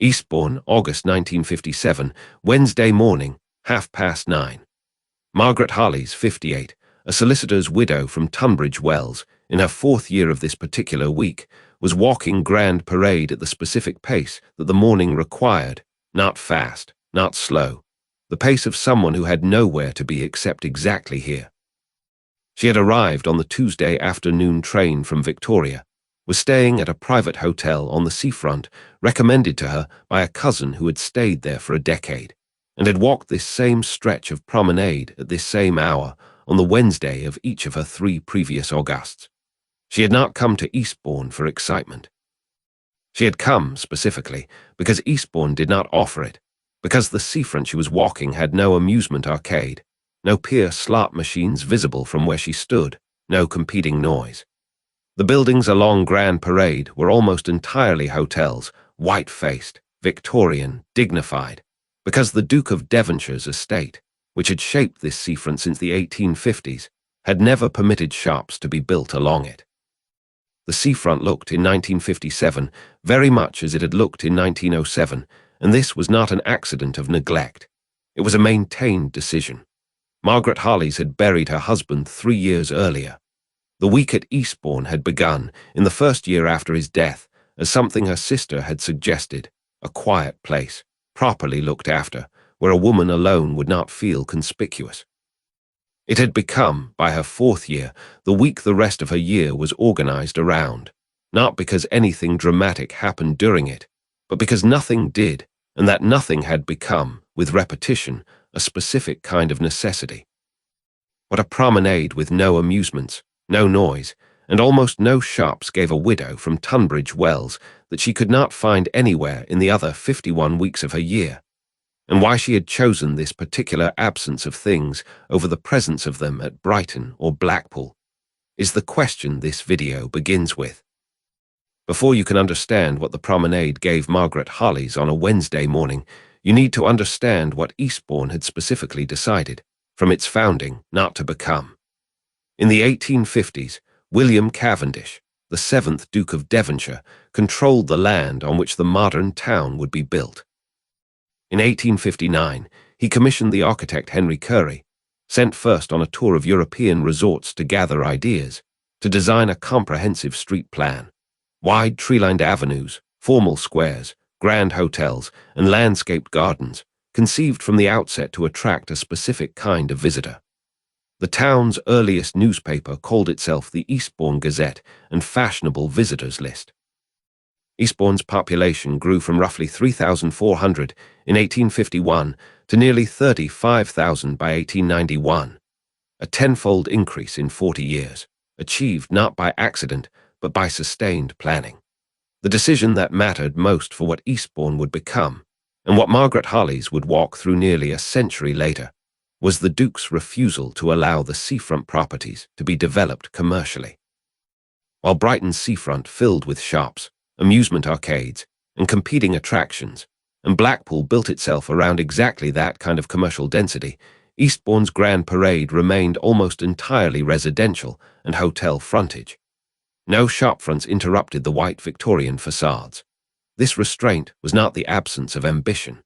Eastbourne, August 1957, Wednesday morning, 9:30. Margaret Harley's 58, a solicitor's widow from Tunbridge Wells, in her 4th year of this particular week, was walking grand parade at the specific pace that the morning required, not fast, not slow, the pace of someone who had nowhere to be except exactly here. She had arrived on the Tuesday afternoon train from Victoria, was staying at a private hotel on the seafront recommended to her by a cousin who had stayed there for a decade, and had walked this same stretch of promenade at this same hour on the Wednesday of each of her 3 previous Augusts. She had not come to Eastbourne for excitement. She had come, specifically, because Eastbourne did not offer it, because the seafront she was walking had no amusement arcade, no Pier slot machines visible from where she stood, no competing noise. The buildings along Grand Parade were almost entirely hotels, white-faced, Victorian, dignified, because the Duke of Devonshire's estate, which had shaped this seafront since the 1850s, had never permitted shops to be built along it. The seafront looked in 1957 very much as it had looked in 1907, and this was not an accident of neglect. It was a maintained decision. Margaret Harley's had buried her husband 3 years earlier. The week at Eastbourne had begun, in the first year after his death, as something her sister had suggested, a quiet place, properly looked after, where a woman alone would not feel conspicuous. It had become, by her 4th year, the week the rest of her year was organized around, not because anything dramatic happened during it, but because nothing did, and that nothing had become, with repetition, a specific kind of necessity. What a promenade with no amusements, no noise, and almost no shops gave a widow from Tunbridge Wells that she could not find anywhere in the other 51 weeks of her year, and why she had chosen this particular absence of things over the presence of them at Brighton or Blackpool, is the question this video begins with. Before you can understand what the promenade gave Margaret Harley's on a Wednesday morning, you need to understand what Eastbourne had specifically decided, from its founding, not to become. In the 1850s, William Cavendish, the 7th Duke of Devonshire, controlled the land on which the modern town would be built. In 1859, he commissioned the architect Henry Currie, sent first on a tour of European resorts to gather ideas, to design a comprehensive street plan, wide tree-lined avenues, formal squares, grand hotels, and landscaped gardens, conceived from the outset to attract a specific kind of visitor. The town's earliest newspaper called itself the Eastbourne Gazette and Fashionable Visitors List. Eastbourne's population grew from roughly 3,400 in 1851 to nearly 35,000 by 1891, a tenfold increase in 40 years, achieved not by accident but by sustained planning. The decision that mattered most for what Eastbourne would become, and what Margaret Harley's would walk through nearly a century later, was the Duke's refusal to allow the seafront properties to be developed commercially. While Brighton's seafront filled with shops, amusement arcades, and competing attractions, and Blackpool built itself around exactly that kind of commercial density, Eastbourne's Grand Parade remained almost entirely residential and hotel frontage. No shop fronts interrupted the white Victorian facades. This restraint was not the absence of ambition.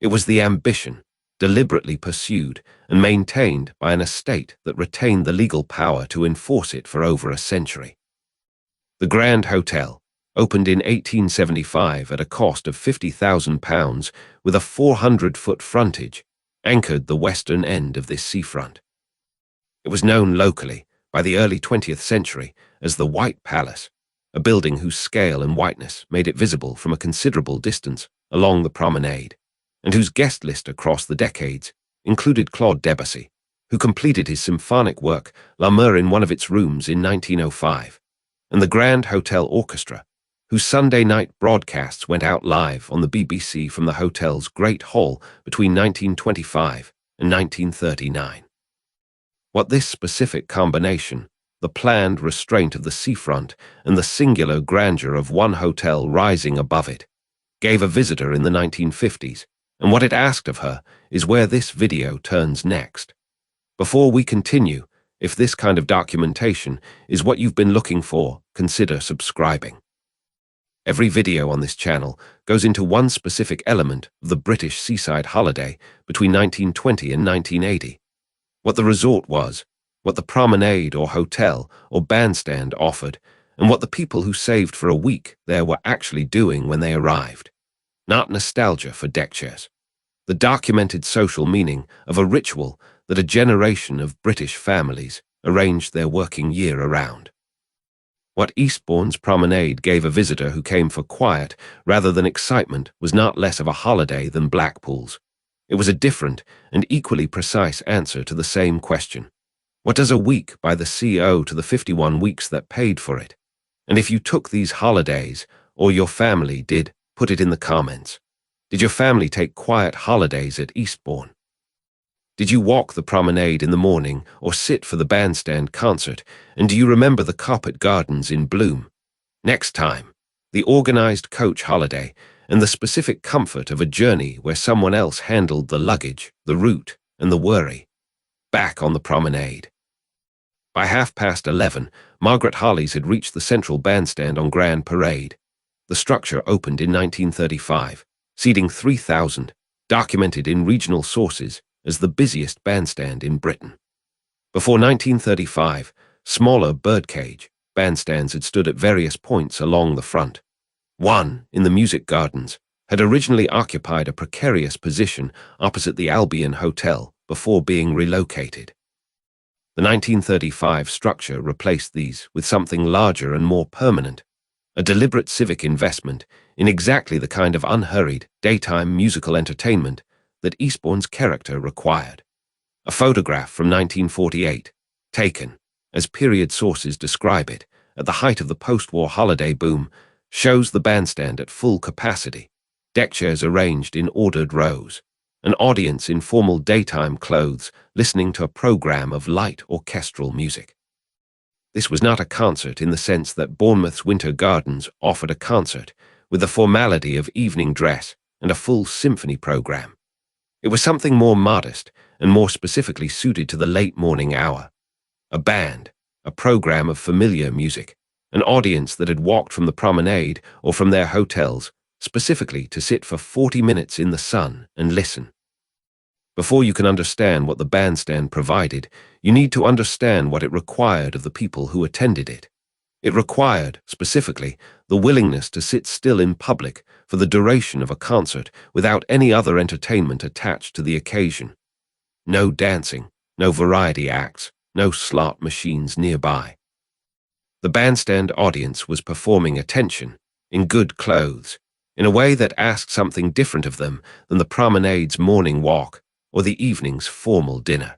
It was the ambition, deliberately pursued and maintained by an estate that retained the legal power to enforce it for over a century. The Grand Hotel, opened in 1875 at a cost of £50,000 with a 400-foot frontage, anchored the western end of this seafront. It was known locally, by the early 20th century, as the White Palace, a building whose scale and whiteness made it visible from a considerable distance along the promenade, and whose guest list across the decades included Claude Debussy, who completed his symphonic work La Mer in one of its rooms in 1905, and the Grand Hotel Orchestra, whose Sunday night broadcasts went out live on the BBC from the hotel's Great Hall between 1925 and 1939. What this specific combination, the planned restraint of the seafront and the singular grandeur of one hotel rising above it, gave a visitor in the 1950s, and what it asked of her is where this video turns next. Before we continue, if this kind of documentation is what you've been looking for, consider subscribing. Every video on this channel goes into one specific element of the British seaside holiday between 1920 and 1980. What the resort was, what the promenade or hotel or bandstand offered, and what the people who saved for a week there were actually doing when they arrived. Not nostalgia for deck chairs. The documented social meaning of a ritual that a generation of British families arranged their working year around. What Eastbourne's promenade gave a visitor who came for quiet rather than excitement was not less of a holiday than Blackpool's. It was a different and equally precise answer to the same question. What does a week by the sea owe to the 51 weeks that paid for it? And if you took these holidays, or your family did, put it in the comments. Did your family take quiet holidays at Eastbourne? Did you walk the promenade in the morning or sit for the bandstand concert? And do you remember the carpet gardens in bloom? Next time, the organized coach holiday and the specific comfort of a journey where someone else handled the luggage, the route, and the worry. Back on the promenade. By 11:30, Margaret Harley's had reached the central bandstand on Grand Parade. The structure opened in 1935, seating 3,000, documented in regional sources as the busiest bandstand in Britain. Before 1935, smaller birdcage bandstands had stood at various points along the front. One, in the Music Gardens, had originally occupied a precarious position opposite the Albion Hotel before being relocated. The 1935 structure replaced these with something larger and more permanent, a deliberate civic investment in exactly the kind of unhurried, daytime musical entertainment that Eastbourne's character required. A photograph from 1948, taken, as period sources describe it, at the height of the post-war holiday boom, shows the bandstand at full capacity, deck chairs arranged in ordered rows, an audience in formal daytime clothes listening to a program of light orchestral music. This was not a concert in the sense that Bournemouth's Winter Gardens offered a concert with the formality of evening dress and a full symphony program. It was something more modest and more specifically suited to the late morning hour. A band, a program of familiar music, an audience that had walked from the promenade or from their hotels specifically to sit for 40 minutes in the sun and listen. Before you can understand what the bandstand provided, you need to understand what it required of the people who attended it. It required, specifically, the willingness to sit still in public for the duration of a concert without any other entertainment attached to the occasion. No dancing, no variety acts, no slot machines nearby. The bandstand audience was performing attention, in good clothes, in a way that asked something different of them than the promenade's morning walk or the evening's formal dinner.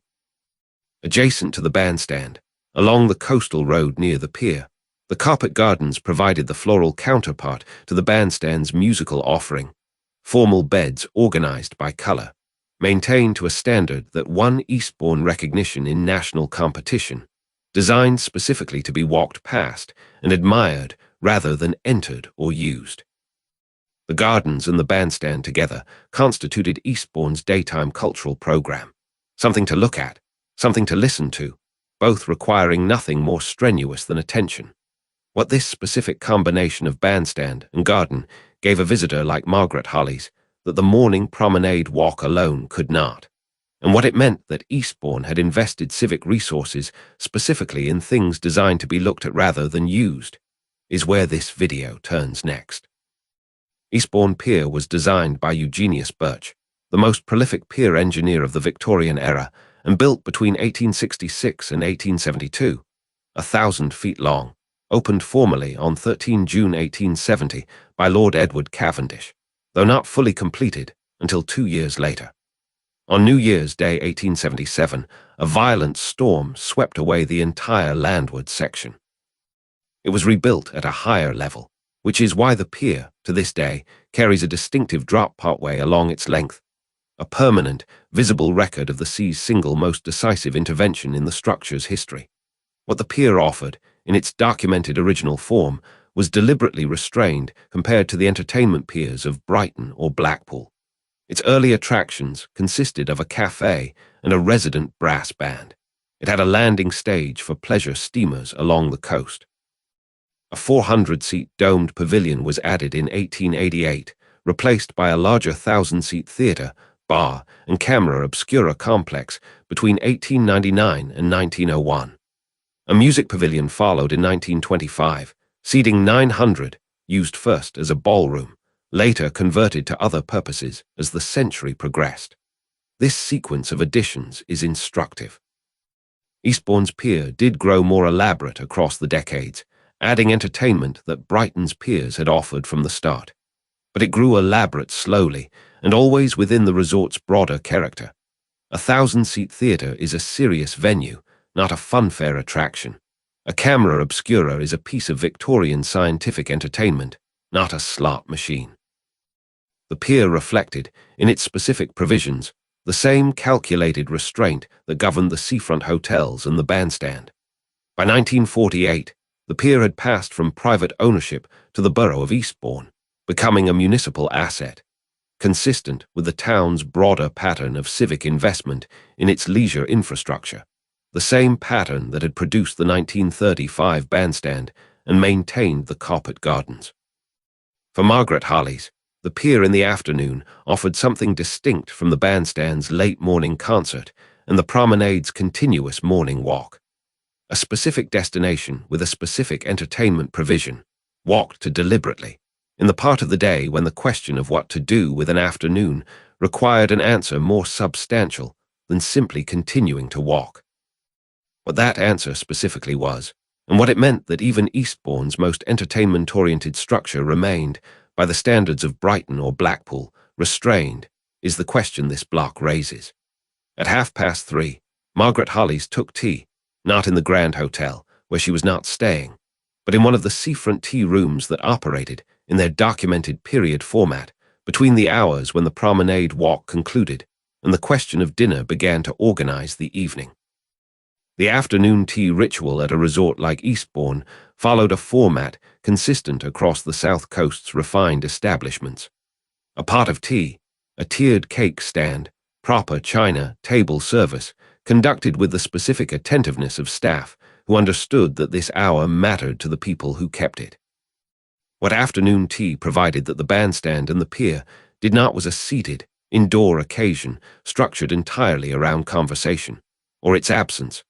Adjacent to the bandstand, along the coastal road near the pier, the carpet gardens provided the floral counterpart to the bandstand's musical offering, formal beds organized by color, maintained to a standard that won Eastbourne recognition in national competition, designed specifically to be walked past and admired rather than entered or used. The gardens and the bandstand together constituted Eastbourne's daytime cultural program, something to look at, something to listen to, both requiring nothing more strenuous than attention. What this specific combination of bandstand and garden gave a visitor like Margaret Harley's that the morning promenade walk alone could not, and what it meant that Eastbourne had invested civic resources specifically in things designed to be looked at rather than used, is where this video turns next. Eastbourne Pier was designed by Eugenius Birch, the most prolific pier engineer of the Victorian era, and built between 1866 and 1872, 1,000 feet long, opened formally on 13 June 1870 by Lord Edward Cavendish, though not fully completed until 2 years later. On New Year's Day 1877, a violent storm swept away the entire landward section. It was rebuilt at a higher level, which is why the pier, to this day, carries a distinctive drop partway along its length, a permanent, visible record of the sea's single most decisive intervention in the structure's history. What the pier offered, in its documented original form, was deliberately restrained compared to the entertainment piers of Brighton or Blackpool. Its early attractions consisted of a cafe and a resident brass band. It had a landing stage for pleasure steamers along the coast. A A 400-seat domed pavilion was added in 1888, replaced by a larger 1,000-seat theatre, bar, and camera obscura complex between 1899 and 1901. A music pavilion followed in 1925, seating 900, used first as a ballroom, later converted to other purposes as the century progressed. This sequence of additions is instructive. Eastbourne's pier did grow more elaborate across the decades, adding entertainment that Brighton's piers had offered from the start. But it grew elaborate slowly, and always within the resort's broader character. A 1,000-seat theatre is a serious venue, not a funfair attraction. A camera obscura is a piece of Victorian scientific entertainment, not a slot machine. The pier reflected, in its specific provisions, the same calculated restraint that governed the seafront hotels and the Bandstand. By 1948, the pier had passed from private ownership to the borough of Eastbourne, becoming a municipal asset, consistent with the town's broader pattern of civic investment in its leisure infrastructure, the same pattern that had produced the 1935 Bandstand and maintained the Carpet Gardens. For Margaret Harleys, the pier in the afternoon offered something distinct from the Bandstand's late morning concert and the promenade's continuous morning walk. A specific destination with a specific entertainment provision, walked to deliberately, in the part of the day when the question of what to do with an afternoon required an answer more substantial than simply continuing to walk. What that answer specifically was, and what it meant that even Eastbourne's most entertainment-oriented structure remained, by the standards of Brighton or Blackpool, restrained, is the question this block raises. At 3:30, Margaret Harleys took tea, not in the Grand Hotel, where she was not staying, but in one of the seafront tea rooms that operated, in their documented period format, between the hours when the promenade walk concluded and the question of dinner began to organize the evening. The afternoon tea ritual at a resort like Eastbourne followed a format consistent across the South Coast's refined establishments. A pot of tea, a tiered cake stand, proper china, table service, conducted with the specific attentiveness of staff who understood that this hour mattered to the people who kept it. What afternoon tea provided that the Bandstand and the pier did not was a seated, indoor occasion structured entirely around conversation, or its absence.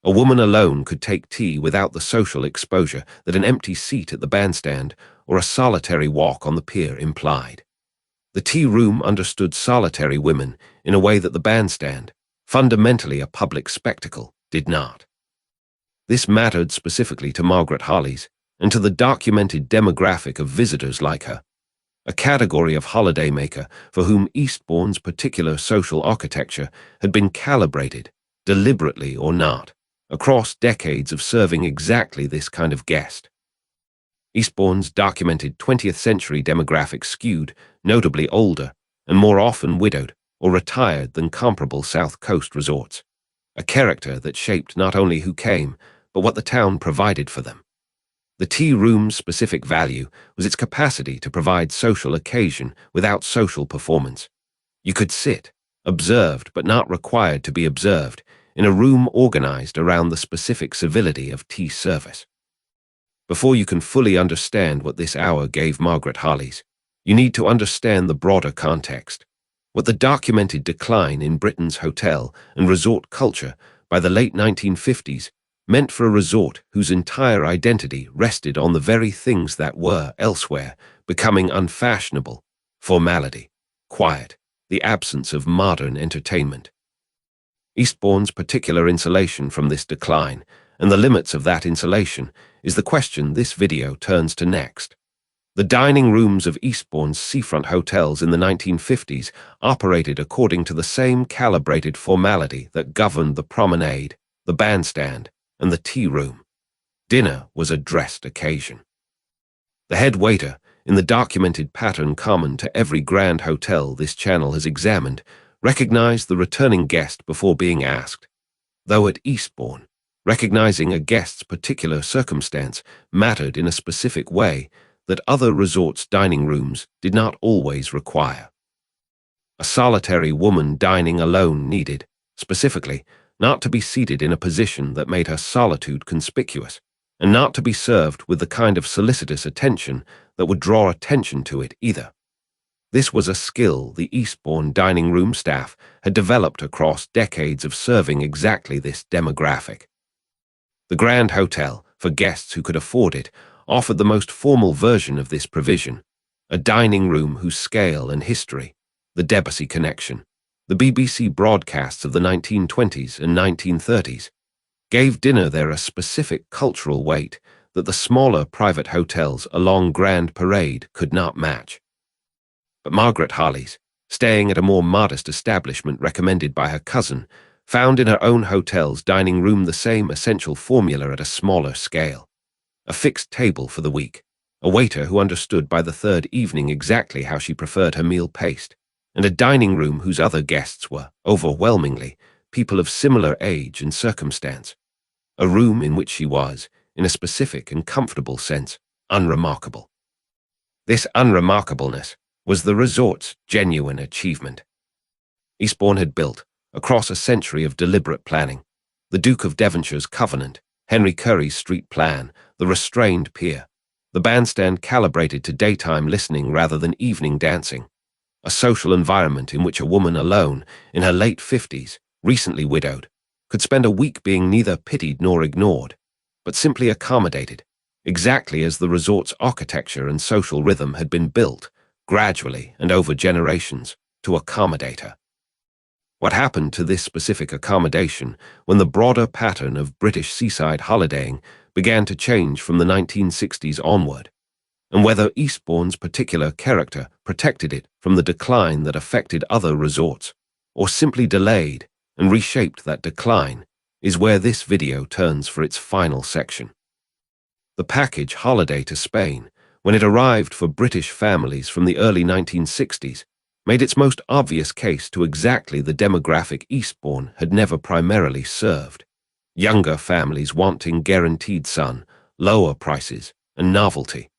A woman alone could take tea without the social exposure that an empty seat at the Bandstand or a solitary walk on the pier implied. The tea room understood solitary women in a way that the Bandstand, fundamentally a public spectacle, did not. This mattered specifically to Margaret Harleys and to the documented demographic of visitors like her, a category of holidaymaker for whom Eastbourne's particular social architecture had been calibrated, deliberately or not, across decades of serving exactly this kind of guest. Eastbourne's documented 20th century demographic skewed, notably older, and more often widowed or retired than comparable South Coast resorts, a character that shaped not only who came, but what the town provided for them. The tea room's specific value was its capacity to provide social occasion without social performance. You could sit, observed but not required to be observed, in a room organized around the specific civility of tea service. Before you can fully understand what this hour gave Margaret Harleys, you need to understand the broader context, what the documented decline in Britain's hotel and resort culture by the late 1950s meant for a resort whose entire identity rested on the very things that were, elsewhere, becoming unfashionable: formality, quiet, the absence of modern entertainment. Eastbourne's particular insulation from this decline, and the limits of that insulation, is the question this video turns to next. The dining rooms of Eastbourne's seafront hotels in the 1950s operated according to the same calibrated formality that governed the promenade, the Bandstand, and the tea room. Dinner was a dressed occasion. The head waiter, in the documented pattern common to every grand hotel this channel has examined, recognized the returning guest before being asked, though at Eastbourne, recognizing a guest's particular circumstance mattered in a specific way that other resorts' dining rooms did not always require. A solitary woman dining alone needed, specifically, not to be seated in a position that made her solitude conspicuous, and not to be served with the kind of solicitous attention that would draw attention to it either. This was a skill the Eastbourne dining room staff had developed across decades of serving exactly this demographic. The Grand Hotel, for guests who could afford it, offered the most formal version of this provision, a dining room whose scale and history, the Debussy connection, the BBC broadcasts of the 1920s and 1930s, gave dinner there a specific cultural weight that the smaller private hotels along Grand Parade could not match. But Margaret Harley's, staying at a more modest establishment recommended by her cousin, found in her own hotel's dining room the same essential formula at a smaller scale. A fixed table for the week, a waiter who understood by the third evening exactly how she preferred her meal paced, and a dining room whose other guests were, overwhelmingly, people of similar age and circumstance. A room in which she was, in a specific and comfortable sense, unremarkable. This unremarkableness was the resort's genuine achievement. Eastbourne had built, across a century of deliberate planning, the Duke of Devonshire's Covenant, Henry Currie's street plan, the Restraint Pier, the Bandstand calibrated to daytime listening rather than evening dancing, a social environment in which a woman alone, in her late 50s, recently widowed, could spend a week being neither pitied nor ignored, but simply accommodated, exactly as the resort's architecture and social rhythm had been built, gradually and over generations, to accommodate her. What happened to this specific accommodation when the broader pattern of British seaside holidaying began to change from the 1960s onward, and whether Eastbourne's particular character protected it from the decline that affected other resorts, or simply delayed and reshaped that decline, is where this video turns for its final section. The package holiday to Spain, when it arrived for British families from the early 1960s, made its most obvious case to exactly the demographic Eastbourne had never primarily served. Younger families wanting guaranteed sun, lower prices, and novelty.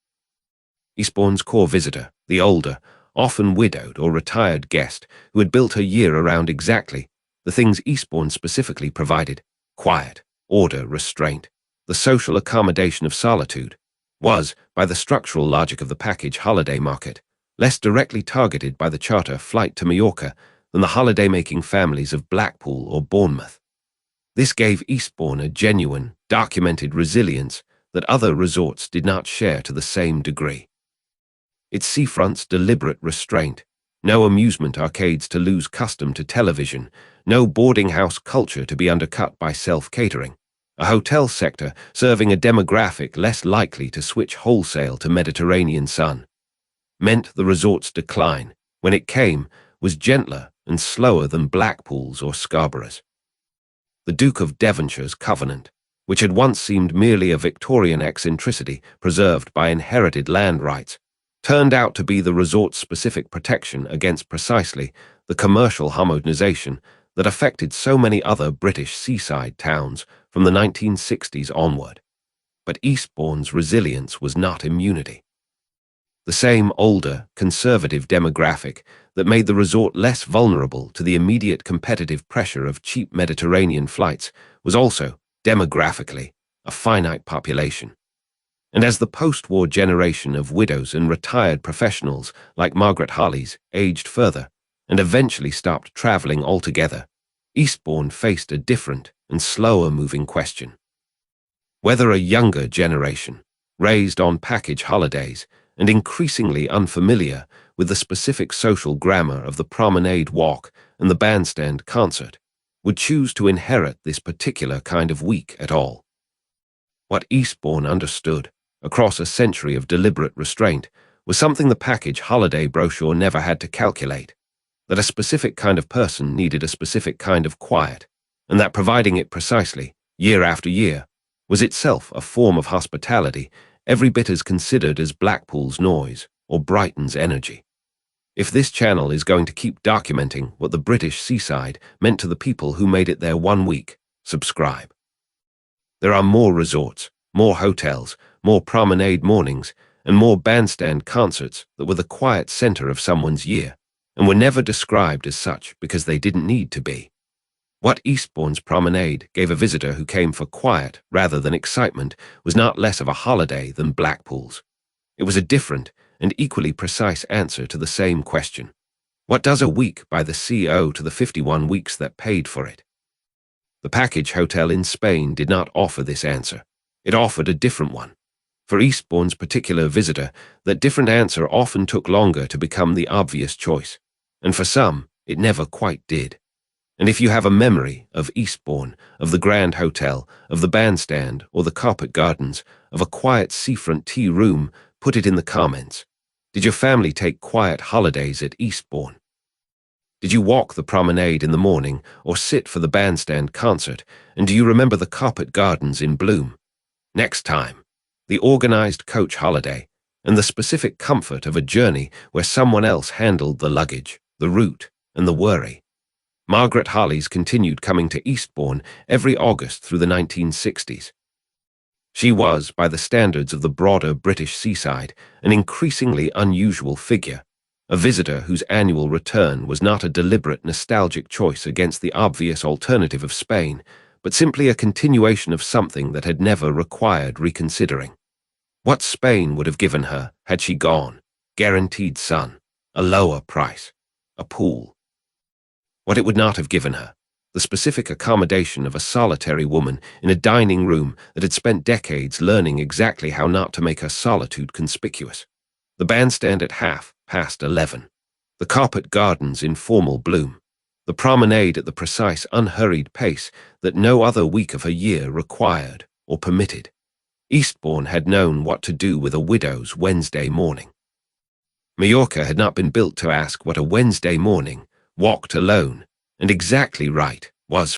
Eastbourne's core visitor, the older, often widowed or retired guest who had built her year around exactly the things Eastbourne specifically provided, quiet, order, restraint, the social accommodation of solitude, was, by the structural logic of the package holiday market, less directly targeted by the charter flight to Mallorca than the holiday-making families of Blackpool or Bournemouth. This gave Eastbourne a genuine, documented resilience that other resorts did not share to the same degree. Its seafront's deliberate restraint, no amusement arcades to lose custom to television, no boarding house culture to be undercut by self-catering, a hotel sector serving a demographic less likely to switch wholesale to Mediterranean sun, meant the resort's decline, when it came, was gentler and slower than Blackpool's or Scarborough's. The Duke of Devonshire's Covenant, which had once seemed merely a Victorian eccentricity preserved by inherited land rights, turned out to be the resort's specific protection against precisely the commercial homogenization that affected so many other British seaside towns from the 1960s onward. But Eastbourne's resilience was not immunity. The same older, conservative demographic that made the resort less vulnerable to the immediate competitive pressure of cheap Mediterranean flights was also, demographically, a finite population. And as the post-war generation of widows and retired professionals like Margaret Harley's aged further and eventually stopped traveling altogether, Eastbourne faced a different and slower-moving question. Whether a younger generation, raised on package holidays and increasingly unfamiliar with the specific social grammar of the promenade walk and the bandstand concert, would choose to inherit this particular kind of week at all. What Eastbourne understood, across a century of deliberate restraint, was something the package holiday brochure never had to calculate, that a specific kind of person needed a specific kind of quiet, and that providing it precisely, year after year, was itself a form of hospitality every bit as considered as Blackpool's noise or Brighton's energy. If this channel is going to keep documenting what the British seaside meant to the people who made it there 1 week, subscribe. There are more resorts, more hotels, more promenade mornings, and more bandstand concerts that were the quiet center of someone's year, and were never described as such because they didn't need to be. What Eastbourne's promenade gave a visitor who came for quiet rather than excitement was not less of a holiday than Blackpool's. It was a different and equally precise answer to the same question. What does a week by the sea owe to the 51 weeks that paid for it? The package hotel in Spain did not offer this answer. It offered a different one. For Eastbourne's particular visitor, that different answer often took longer to become the obvious choice, and for some, it never quite did. And if you have a memory of Eastbourne, of the Grand Hotel, of the Bandstand, or the Carpet Gardens, of a quiet seafront tea room, put it in the comments. Did your family take quiet holidays at Eastbourne? Did you walk the promenade in the morning or sit for the Bandstand concert, and do you remember the Carpet Gardens in bloom? Next time, the organized coach holiday, and the specific comfort of a journey where someone else handled the luggage, the route, and the worry. Margaret Harley's continued coming to Eastbourne every August through the 1960s. She was, by the standards of the broader British seaside, an increasingly unusual figure, a visitor whose annual return was not a deliberate nostalgic choice against the obvious alternative of Spain, but simply a continuation of something that had never required reconsidering. What Spain would have given her had she gone: guaranteed sun, a lower price, a pool. What it would not have given her: the specific accommodation of a solitary woman in a dining room that had spent decades learning exactly how not to make her solitude conspicuous. The Bandstand at 11:30. The Carpet Gardens in formal bloom. The promenade at the precise, unhurried pace that no other week of her year required or permitted. Eastbourne had known what to do with a widow's Wednesday morning. Mallorca had not been built to ask what a Wednesday morning, walked alone, and exactly right, was